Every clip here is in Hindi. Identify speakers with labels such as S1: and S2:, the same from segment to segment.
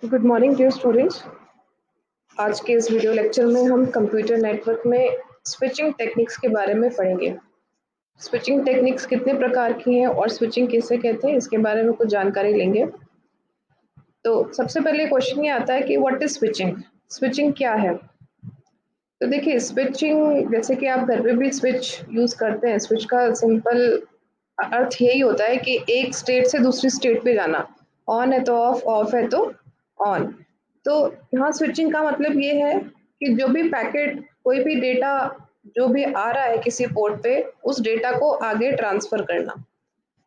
S1: Good morning dear students. आज के इस वीडियो लेक्चर में हम कंप्यूटर नेटवर्क में स्विचिंग टेक्निक्स के बारे में पढ़ेंगे। स्विचिंग टेक्निक्स कितने प्रकार की हैं और स्विचिंग किसे कहते हैं, इसके बारे में कुछ जानकारी लेंगे। तो सबसे पहले क्वेश्चन ये आता है कि व्हाट इज स्विचिंग। स्विचिंग क्या है? तो देखिए, स्विचिंग जैसे कि आप घर पे भी स्विच यूज करते हैं। स्विच का सिंपल अर्थ यही होता है कि एक स्टेट से दूसरी स्टेट पे जाना। ऑन है तो ऑफ, ऑफ है तो ऑन। तो यहाँ स्विचिंग का मतलब ये है कि जो भी पैकेट, कोई भी डेटा जो भी आ रहा है किसी पोर्ट पे, उस डेटा को आगे ट्रांसफर करना।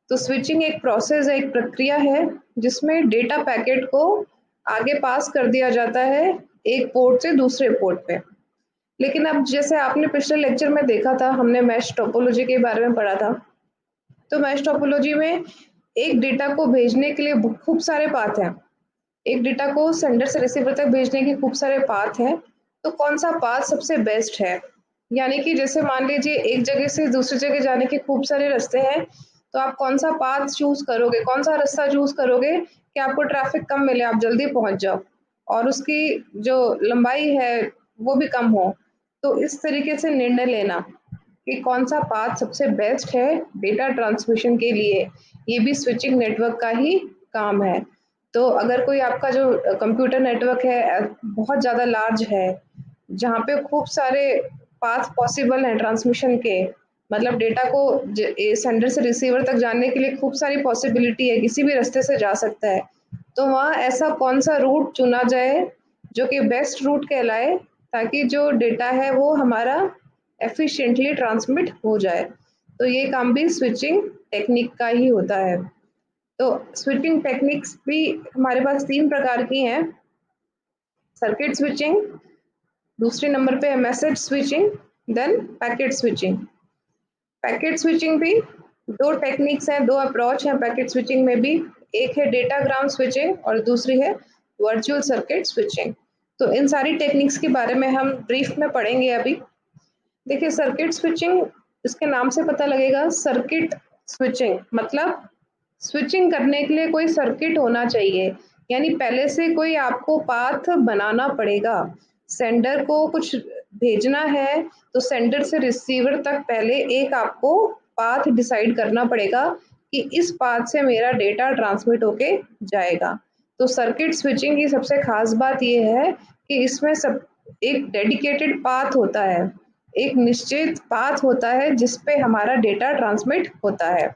S1: तो स्विचिंग एक प्रोसेस है, एक प्रक्रिया है जिसमें डेटा पैकेट को आगे पास कर दिया जाता है एक पोर्ट से दूसरे पोर्ट पे। लेकिन अब जैसे आपने पिछले लेक्चर में देखा था, हमने मैश टोपोलॉजी के बारे में पढ़ा था। तो मैश टोपोलॉजी में एक डेटा को भेजने के लिए खूब सारे पाथ हैं। एक डेटा को सेंडर से रिसीवर तक भेजने के खूब सारे पाथ हैं। तो कौन सा पाथ सबसे बेस्ट है? यानी कि जैसे मान लीजिए एक जगह से दूसरी जगह जाने के खूब सारे रास्ते हैं, तो आप कौन सा पाथ चूज करोगे, कौन सा रास्ता चूज करोगे कि आपको ट्रैफिक कम मिले, आप जल्दी पहुंच जाओ और उसकी जो लंबाई है वो भी कम हो। तो इस तरीके से निर्णय लेना कि कौन सा पाथ सबसे बेस्ट है डेटा ट्रांसमिशन के लिए, ये भी स्विचिंग नेटवर्क का ही काम है। तो अगर कोई आपका जो कंप्यूटर नेटवर्क है बहुत ज़्यादा लार्ज है, जहाँ पे खूब सारे पाथ पॉसिबल हैं ट्रांसमिशन के, मतलब डेटा को सेंडर से रिसीवर तक जाने के लिए खूब सारी पॉसिबिलिटी है, किसी भी रास्ते से जा सकता है। तो वहाँ ऐसा कौन सा रूट चुना जाए जो कि बेस्ट रूट कहलाए, ताकि जो डेटा है वो हमारा एफिशिएंटली ट्रांसमिट हो जाए। तो ये काम भी स्विचिंग टेक्निक का ही होता है। तो स्विचिंग टेक्निक्स भी हमारे पास 3 प्रकार की हैं। सर्किट स्विचिंग, दूसरे नंबर पे है message switching, then packet switching. Packet switching भी 2 टेक्निक्स हैं, 2 अप्रोच हैं पैकेट स्विचिंग में भी। एक है डेटाग्राम स्विचिंग और दूसरी है वर्चुअल सर्किट स्विचिंग। तो इन सारी टेक्निक्स के बारे में हम ब्रीफ में पढ़ेंगे अभी। देखिए, सर्किट स्विचिंग, इसके नाम से पता लगेगा, सर्किट स्विचिंग मतलब स्विचिंग करने के लिए कोई सर्किट होना चाहिए, यानी पहले से कोई आपको पाथ बनाना पड़ेगा। सेंडर को कुछ भेजना है तो सेंडर से रिसीवर तक पहले एक आपको पाथ डिसाइड करना पड़ेगा कि इस पाथ से मेरा डेटा ट्रांसमिट होके जाएगा। तो सर्किट स्विचिंग की सबसे खास बात यह है कि इसमें सब एक डेडिकेटेड पाथ होता है, एक निश्चित पाथ होता है जिस पे हमारा डेटा ट्रांसमिट होता है।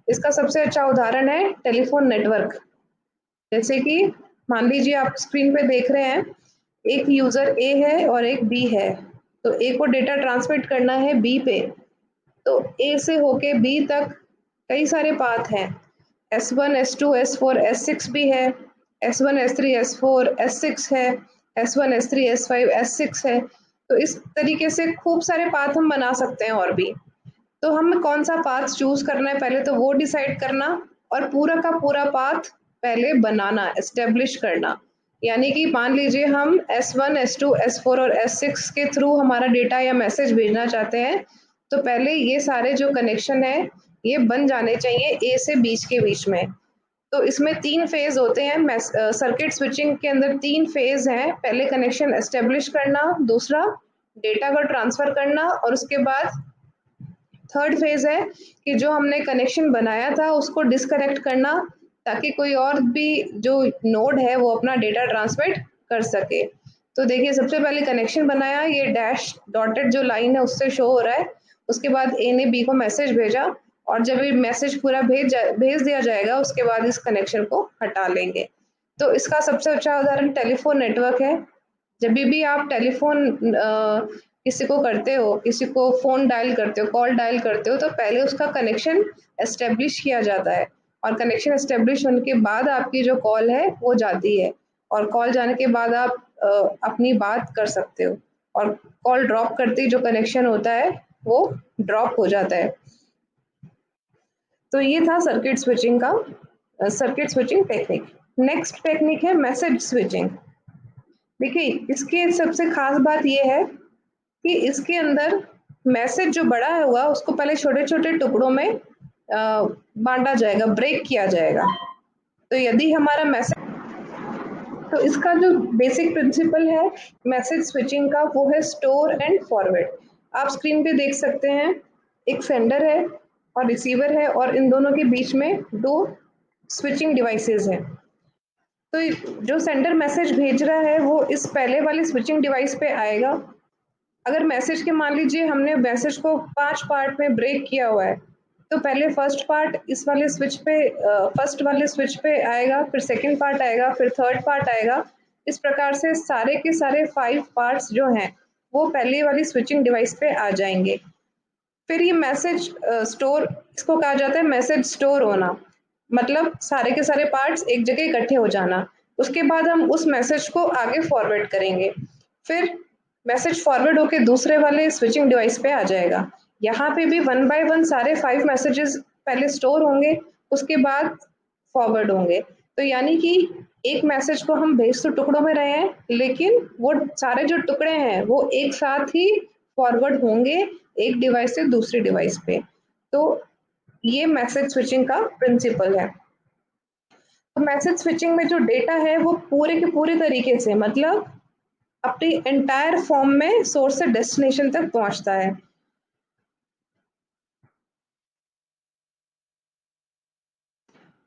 S1: इसका सबसे अच्छा उदाहरण है टेलीफोन नेटवर्क। जैसे कि मान लीजिए आप स्क्रीन पे देख रहे हैं, एक यूजर ए है और एक बी है। तो ए को डेटा ट्रांसमिट करना है बी पे, तो ए से होके बी तक कई सारे पाथ हैं। S1, S2, S4, S6 भी है, S1, S3, S4, S6 है, S1, S3, S5, S6 है। तो इस तरीके से खूब सारे पाथ हम बना सकते हैं और भी। तो हमें कौन सा पाथ चूज करना है पहले तो वो डिसाइड करना, और पूरा का पूरा पाथ पहले बनाना, एस्टेब्लिश करना। यानी कि मान लीजिए हम S1, S2, S4 और S6 के थ्रू हमारा डेटा या मैसेज भेजना चाहते हैं, तो पहले ये सारे जो कनेक्शन है ये बन जाने चाहिए ए से बीच के बीच में। तो इसमें 3 फेज होते हैं। सर्किट स्विचिंग के अंदर 3 फेज हैं। पहले कनेक्शन एस्टेब्लिश करना, दूसरा डेटा को ट्रांसफर करना, और उसके बाद थर्ड फेज है कि जो हमने कनेक्शन बनाया था उसको डिस्कनेक्ट करना, ताकि कोई और भी जो नोड है वो अपना डेटा ट्रांसमिट कर सके। तो देखिए, सबसे पहले कनेक्शन बनाया, ये डैश डॉटेड जो लाइन है उससे शो हो रहा है। उसके बाद ए ने बी को मैसेज भेजा, और जब ये मैसेज पूरा भेज दिया जाएगा उसके बाद इस कनेक्शन को हटा लेंगे। तो इसका सबसे अच्छा उदाहरण टेलीफोन नेटवर्क है। जब भी आप टेलीफोन किसी को करते हो, किसी को फ़ोन डायल करते हो, कॉल डायल करते हो, तो पहले उसका कनेक्शन एस्टेब्लिश किया जाता है, और कनेक्शन एस्टेब्लिश होने के बाद आपकी जो कॉल है वो जाती है, और कॉल जाने के बाद आप अपनी बात कर सकते हो, और कॉल ड्रॉप करते ही जो कनेक्शन होता है वो ड्रॉप हो जाता है। तो ये था सर्किट स्विचिंग का circuit switching technique. Next technique है मैसेज स्विचिंग। देखिए, इसकी सबसे खास बात ये है कि इसके अंदर मैसेज जो बड़ा है हुआ उसको पहले छोटे छोटे टुकड़ों में बांटा जाएगा, ब्रेक किया जाएगा। तो यदि हमारा मैसेज तो इसका जो बेसिक प्रिंसिपल है मैसेज स्विचिंग का वो है स्टोर एंड फॉरवर्ड। आप स्क्रीन पे देख सकते हैं एक सेंडर है और रिसीवर है और इन दोनों के बीच में दो स्विचिंग डिवाइसेस हैं। तो जो सेंडर मैसेज भेज रहा है वो इस पहले वाले स्विचिंग डिवाइस पे आएगा। अगर मैसेज के मान लीजिए हमने मैसेज को 5 पार्ट में ब्रेक किया हुआ है, तो पहले फर्स्ट पार्ट इस वाले स्विच पे फर्स्ट वाले स्विच पे आएगा, फिर सेकंड पार्ट आएगा, फिर थर्ड पार्ट आएगा। इस प्रकार से सारे के सारे 5 पार्ट्स जो हैं वो पहले वाली स्विचिंग डिवाइस पे आ जाएंगे। फिर ये मैसेज स्टोर, इसको कहा जाता है मैसेज स्टोर होना, मतलब सारे के सारे पार्ट्स एक जगह इकट्ठे हो जाना। उसके बाद हम उस मैसेज को आगे फॉरवर्ड करेंगे, फिर मैसेज फॉरवर्ड होके दूसरे वाले स्विचिंग डिवाइस पे आ जाएगा। यहाँ पे भी 1 बाय 1 सारे 5 मैसेजेस पहले स्टोर होंगे, उसके बाद फॉरवर्ड होंगे। तो यानी कि एक मैसेज को हम भेज तो टुकड़ों में रहे हैं, लेकिन वो सारे जो टुकड़े हैं वो एक साथ ही फॉरवर्ड होंगे एक डिवाइस से दूसरी डिवाइस पे। तो ये मैसेज स्विचिंग का प्रिंसिपल है। तो मैसेज स्विचिंग में जो डेटा है वो पूरे के पूरे तरीके से, मतलब अपनी एंटायर फॉर्म में सोर्स से डेस्टिनेशन तक पहुंचता है।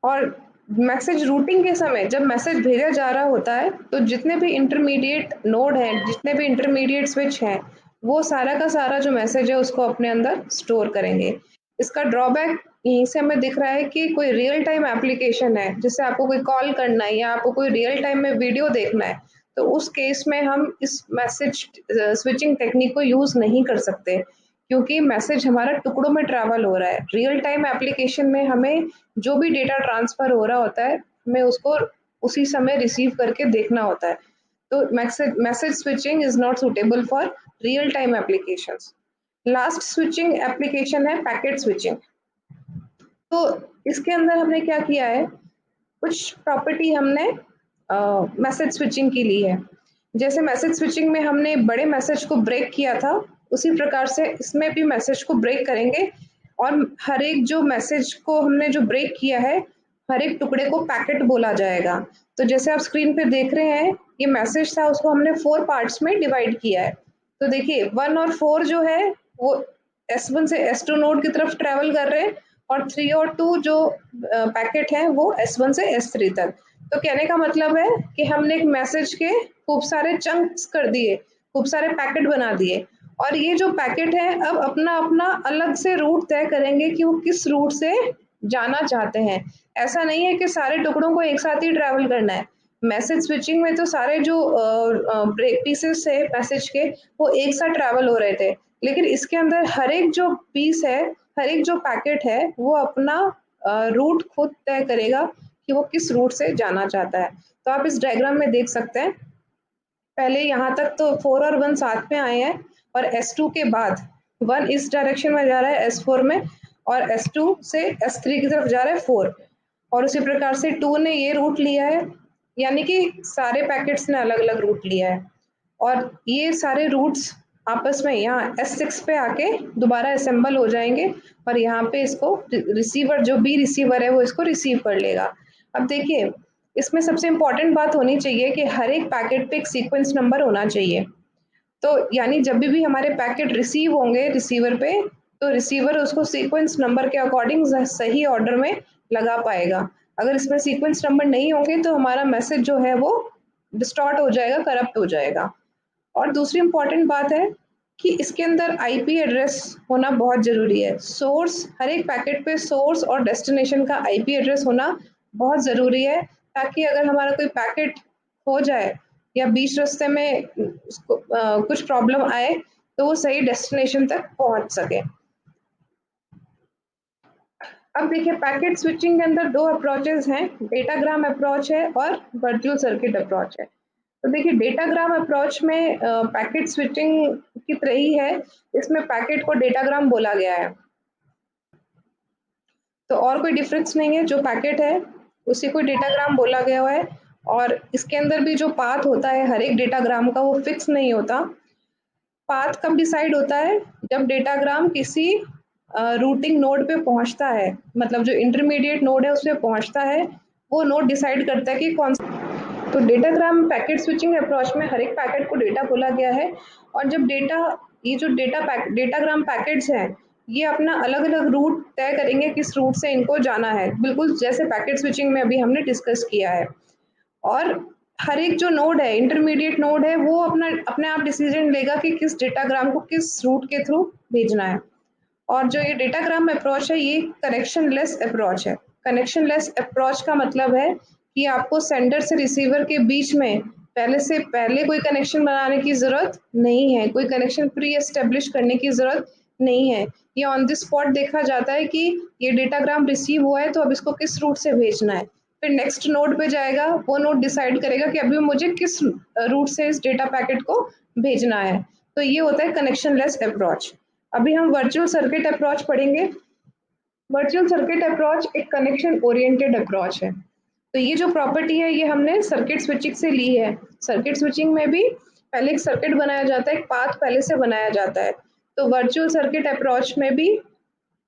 S1: और मैसेज रूटिंग के समय जब मैसेज भेजा जा रहा होता है तो जितने भी इंटरमीडिएट नोड हैं, जितने भी इंटरमीडिएट स्विच हैं, वो सारा का सारा जो मैसेज है उसको अपने अंदर स्टोर करेंगे। इसका ड्रॉबैक यहीं से हमें दिख रहा है कि कोई रियल टाइम एप्लीकेशन है, जिससे आपको कोई कॉल करना है या आपको कोई रियल टाइम में वीडियो देखना है, तो उस केस में हम इस मैसेज स्विचिंग टेक्निक को यूज़ नहीं कर सकते, क्योंकि मैसेज हमारा टुकड़ों में ट्रैवल हो रहा है। रियल टाइम एप्लीकेशन में हमें जो भी डेटा ट्रांसफ़र हो रहा होता है, हमें उसको उसी समय रिसीव करके देखना होता है। तो message switching is not suitable for real time applications. Last switching application है पैकेट स्विचिंग। तो इसके अंदर हमने क्या किया है, कुछ प्रॉपर्टी हमने मैसेज स्विचिंग की ली है। जैसे मैसेज स्विचिंग में हमने बड़े मैसेज को ब्रेक किया था, उसी प्रकार से इसमें भी मैसेज को ब्रेक करेंगे और हर एक जो मैसेज को हमने जो ब्रेक किया है, हर एक टुकड़े को पैकेट बोला जाएगा। तो जैसे आप स्क्रीन पे देख रहे हैं, ये मैसेज था, उसको हमने 4 पार्ट्स में डिवाइड किया है। तो देखिए 1 और 4 जो है वो S1 से S2 नोड की तरफ ट्रैवल कर रहे हैं और 3 और 2 जो पैकेट हैं वो S1 से S3 तक। तो कहने का मतलब है कि हमने एक मैसेज के खूब सारे चंक्स कर दिए, खूब सारे पैकेट बना दिए, और ये जो पैकेट है अब अपना अपना अलग से रूट तय करेंगे कि वो किस रूट से जाना चाहते हैं। ऐसा नहीं है कि सारे टुकड़ों को एक साथ ही ट्रैवल करना है। मैसेज स्विचिंग में तो सारे जो ब्रेक पीसेस थे मैसेज के वो एक साथ ट्रैवल हो रहे थे, लेकिन इसके अंदर हर एक जो पीस है, हर एक जो पैकेट है वो अपना रूट खुद तय करेगा कि वो किस रूट से जाना चाहता है। तो आप इस डायग्राम में देख सकते हैं, पहले यहाँ तक तो 4 और 1 साथ में आए हैं और S2 के बाद 1 इस डायरेक्शन में जा रहा है S4 में और S2 से S3 की तरफ जा रहा है 4, और उसी प्रकार से 2 ने ये रूट लिया है, यानी कि सारे पैकेट्स ने अलग अलग रूट लिया है और ये सारे रूट्स आपस में यहाँ S6 पे आके दोबारा असेंबल हो जाएंगे और यहाँ पे इसको रिसीवर, जो भी रिसीवर है वो इसको रिसीव कर लेगा। अब देखिए इसमें सबसे इम्पोर्टेंट बात होनी चाहिए कि हर एक पैकेट पे एक सीक्वेंस नंबर होना चाहिए। तो यानी जब भी हमारे पैकेट रिसीव होंगे रिसीवर पे, तो रिसीवर उसको सीक्वेंस नंबर के अकॉर्डिंग सही ऑर्डर में लगा पाएगा। अगर इसमें सीक्वेंस नंबर नहीं होंगे तो हमारा मैसेज जो है वो डिस्टॉर्ट हो जाएगा, करप्ट हो जाएगा। और दूसरी इम्पॉर्टेंट बात है कि इसके अंदर आईपी एड्रेस होना बहुत ज़रूरी है। सोर्स, हर एक पैकेट पे सोर्स और डेस्टिनेशन का आईपी एड्रेस होना बहुत ज़रूरी है, ताकि अगर हमारा कोई पैकेट खो जाए या बीच रास्ते में कुछ प्रॉब्लम आए तो वो सही डेस्टिनेशन तक पहुंच सके। अब देखिए पैकेट स्विचिंग के अंदर 2 अप्रोचेस हैं, डेटाग्राम अप्रोच है और वर्चुअल सर्किट अप्रोच है। तो देखिए डेटाग्राम अप्रोच में पैकेट स्विचिंग की तरह ही है, इसमें पैकेट को डेटाग्राम बोला गया है। तो और कोई डिफरेंस नहीं है, जो पैकेट है उसी को डेटाग्राम बोला गया है। और इसके अंदर भी जो पाथ होता है हर एक डेटाग्राम का वो फिक्स नहीं होता। पाथ कब डिसाइड होता है, जब डेटाग्राम किसी रूटिंग नोड पे पहुंचता है, मतलब जो इंटरमीडिएट नोड है उस पे पहुंचता है, वो नोड डिसाइड करता है कि कौन तो डेटाग्राम पैकेट स्विचिंग अप्रोच में हर एक पैकेट को डेटा बोला गया है, और जब ये जो डेटाग्राम पैकेट्स हैं, ये अपना अलग अलग रूट तय करेंगे किस रूट से इनको जाना है, बिल्कुल जैसे पैकेट स्विचिंग में अभी हमने डिस्कस किया है। और हर एक जो नोड है, इंटरमीडिएट नोड है, वो अपने आप डिसीजन लेगा कि किस डेटाग्राम को किस रूट के थ्रू भेजना है। और जो ये डेटाग्राम अप्रोच है, ये कनेक्शन लेस अप्रोच है। कनेक्शन लेस अप्रोच का मतलब है कि आपको सेंडर से रिसीवर के बीच में पहले कोई कनेक्शन बनाने की ज़रूरत नहीं है, कोई कनेक्शन प्री एस्टेब्लिश करने की ज़रूरत नहीं है। ये ऑन द स्पॉट देखा जाता है कि ये डेटाग्राम रिसीव हुआ है, तो अब इसको किस रूट से भेजना है। फिर नेक्स्ट नोड पे जाएगा, वो नोड डिसाइड करेगा कि अभी मुझे किस रूट से इस डेटा पैकेट को भेजना है। तो ये होता है कनेक्शन लेस अप्रोच। अभी हम वर्चुअल सर्किट अप्रोच पढ़ेंगे। वर्चुअल सर्किट अप्रोच एक कनेक्शन ओरिएंटेड अप्रोच है। तो ये जो प्रॉपर्टी है, ये हमने सर्किट स्विचिंग से ली है। सर्किट स्विचिंग में भी पहले एक सर्किट बनाया जाता है, एक पाथ पहले से बनाया जाता है। तो वर्चुअल सर्किट अप्रोच में भी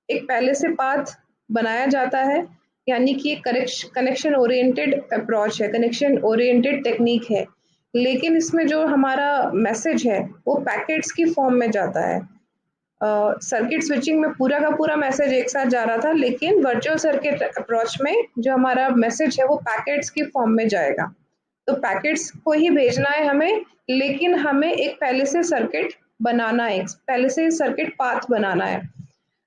S1: एक पहले से पाथ बनाया जाता है, यानी कि एक कनेक्शन ओरिएंटेड अप्रोच है, कनेक्शन ओरिएंटेड टेक्निक है। लेकिन इसमें जो हमारा मैसेज है वो पैकेट्स की फॉर्म में जाता है। सर्किट स्विचिंग में पूरा का पूरा मैसेज एक साथ जा रहा था, लेकिन वर्चुअल सर्किट अप्रोच में जो हमारा मैसेज है वो पैकेट्स की फॉर्म में जाएगा। तो पैकेट्स को ही भेजना है हमें, लेकिन हमें एक पहले से सर्किट बनाना है, पहले से सर्किट पाथ बनाना है।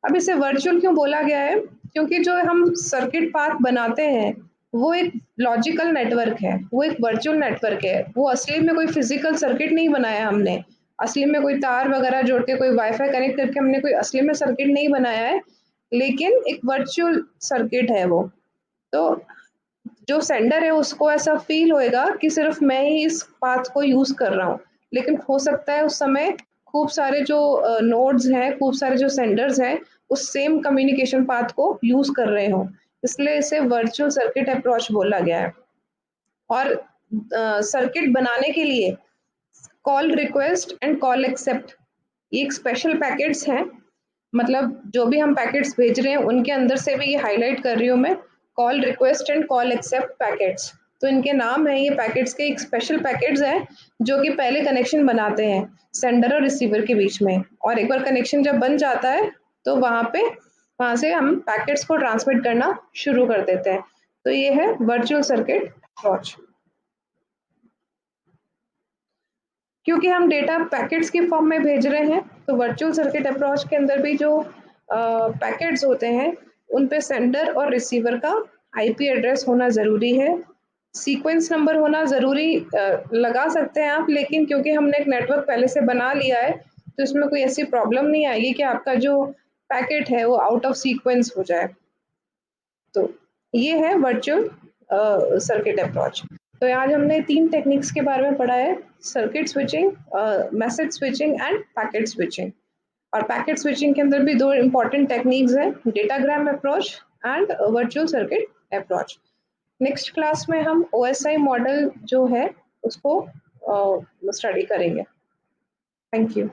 S1: अब इसे वर्चुअल क्यों बोला गया है? क्योंकि जो हम सर्किट पाथ बनाते हैं वो एक लॉजिकल नेटवर्क है, वो एक वर्चुअल नेटवर्क है। वो असली में कोई फिजिकल सर्किट नहीं बनाया हमने, असली में कोई तार वगैरह जोड़ के, कोई वाईफाई कनेक्ट करके हमने कोई असली में सर्किट नहीं बनाया है, लेकिन एक वर्चुअल सर्किट है वो। तो जो सेंडर है उसको ऐसा फील होएगा कि सिर्फ मैं ही इस पाथ को यूज कर रहा हूँ, लेकिन हो सकता है उस समय खूब सारे जो नोड्स हैं, खूब सारे जो सेंडर्स हैं, उस सेम कम्युनिकेशन पाथ को यूज कर रहे हो, इसलिए इसे वर्चुअल सर्किट अप्रोच बोला गया है। और सर्किट बनाने के लिए call request and call accept ये एक स्पेशल पैकेट्स हैं। मतलब जो भी हम पैकेट्स भेज रहे हैं उनके अंदर से भी ये हाईलाइट कर रही हूँ मैं, call request and call accept packets. तो इनके नाम है, ये पैकेट्स के एक स्पेशल पैकेट्स हैं जो कि पहले कनेक्शन बनाते हैं सेंडर और रिसीवर के बीच में, और एक बार कनेक्शन जब बन जाता है तो वहाँ से हम पैकेट्स को ट्रांसमिट करना शुरू कर देते हैं। तो ये है वर्चुअल सर्किट अप्रोच। क्योंकि हम डेटा पैकेट्स की फॉर्म में भेज रहे हैं, तो वर्चुअल सर्किट अप्रोच के अंदर भी जो पैकेट्स होते हैं उन पे सेंडर और रिसीवर का आईपी एड्रेस होना ज़रूरी है। सीक्वेंस नंबर होना ज़रूरी लगा सकते हैं आप, लेकिन क्योंकि हमने एक नेटवर्क पहले से बना लिया है तो इसमें कोई ऐसी प्रॉब्लम नहीं आएगी कि आपका जो पैकेट है वो आउट ऑफ सीक्वेंस हो जाए। तो ये है वर्चुअल सर्किट अप्रोच। तो आज हमने 3 टेक्निक्स के बारे में पढ़ा है, circuit switching, message switching end packet switching. और पैकेट स्विचिंग के अंदर भी 2 इंपॉर्टेंट टेक्निक्स हैं, datagram approach and virtual circuit approach. Next class में हम ओएसआई मॉडल जो है उसको स्टडी करेंगे। Thank you.